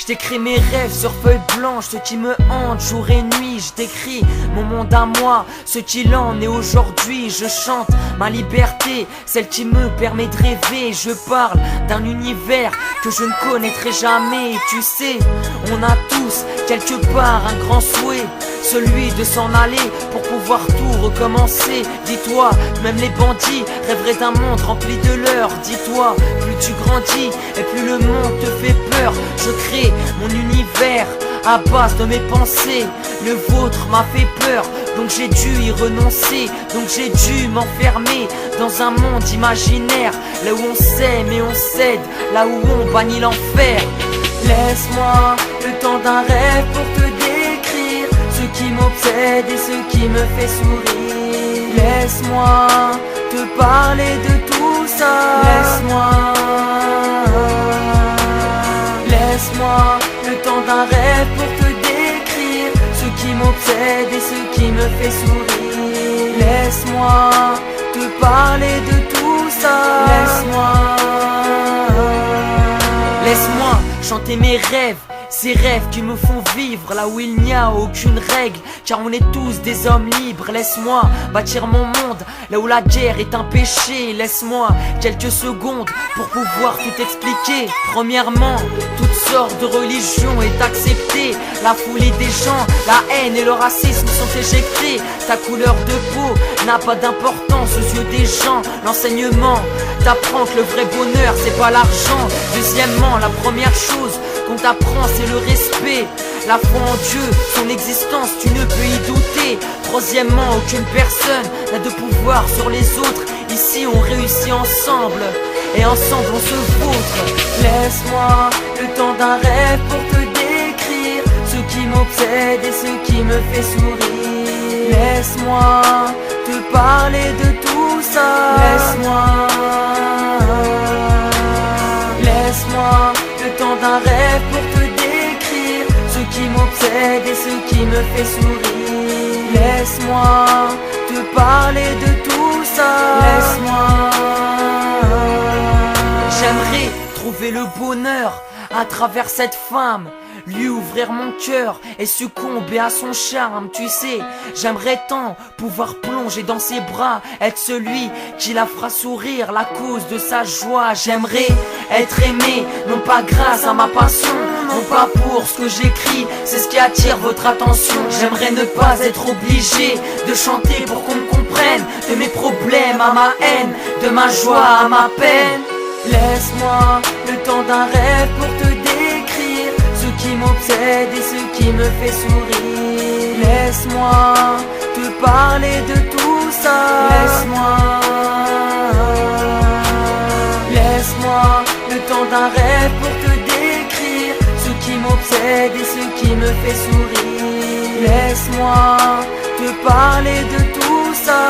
J'écris mes rêves sur feuille blanche, ceux qui me hantent jour et nuit. Je décris mon monde à moi, ce qu'il en est aujourd'hui. Je chante ma liberté, celle qui me permet de rêver. Je parle d'un univers que je ne connaîtrai jamais. Et tu sais, on a tous quelque part un grand souhait, celui de s'en aller pour pouvoir tout recommencer. Dis-toi, même les bandits rêveraient d'un monde rempli de leurres. Dis-toi, plus tu grandis et plus le monde te fait peur. Je crée mon univers à base de mes pensées. Le vôtre m'a fait peur, donc j'ai dû y renoncer. Donc j'ai dû m'enfermer dans un monde imaginaire, là où on s'aime et on cède, là où on bannit l'enfer. Laisse-moi le temps d'un rêve pour te décrire ce qui m'obsède et ce qui me fait sourire. Laisse-moi te parler de tout ça. Laisse-moi le temps d'un rêve pour te décrire ce qui m'obsède et ce qui me fait sourire. Laisse-moi te parler de tout ça. Laisse-moi chanter mes rêves, ces rêves qui me font vivre là où il n'y a aucune règle, car on est tous des hommes libres. Laisse-moi bâtir mon monde là où la guerre est un péché. Laisse-moi quelques secondes pour pouvoir tout expliquer. Premièrement, toutes sortes de religions est acceptée. La folie des gens, la haine et le racisme sont éjectés. Ta couleur de peau n'a pas d'importance aux yeux des gens. L'enseignement t'apprend que le vrai bonheur c'est pas l'argent. Deuxièmement, la première chose qu'on t'apprend c'est le respect, la foi en Dieu, son existence tu ne peux y douter. Troisièmement, aucune personne n'a de pouvoir sur les autres. Ici on réussit ensemble et ensemble on se vautre. Laisse-moi le temps d'un rêve pour te décrire ce qui m'obsède et ce qui me fait sourire. Laisse-moi te parler de tout ça. Laisse-moi le temps d'un rêve pour te décrire ce qui m'obsède et ce qui me fait sourire. Laisse-moi te parler de tout ça. J'aimerais trouver le bonheur à travers cette femme, lui ouvrir mon cœur et succomber à son charme. Tu sais, j'aimerais tant pouvoir plonger dans ses bras, être celui qui la fera sourire, la cause de sa joie. J'aimerais être aimé, non pas grâce à ma passion, non pas pour ce que j'écris, c'est ce qui attire votre attention. J'aimerais ne pas être obligé de chanter pour qu'on me comprenne, de mes problèmes à ma haine, de ma joie à ma peine. Laisse-moi le temps d'un rêve pour te décrire ce qui m'obsède et ce qui me fait sourire. Laisse-moi te parler de tout ça. Laisse-moi le temps d'un rêve pour te décrire ce qui m'obsède et ce qui me fait sourire. Laisse-moi te parler de tout ça.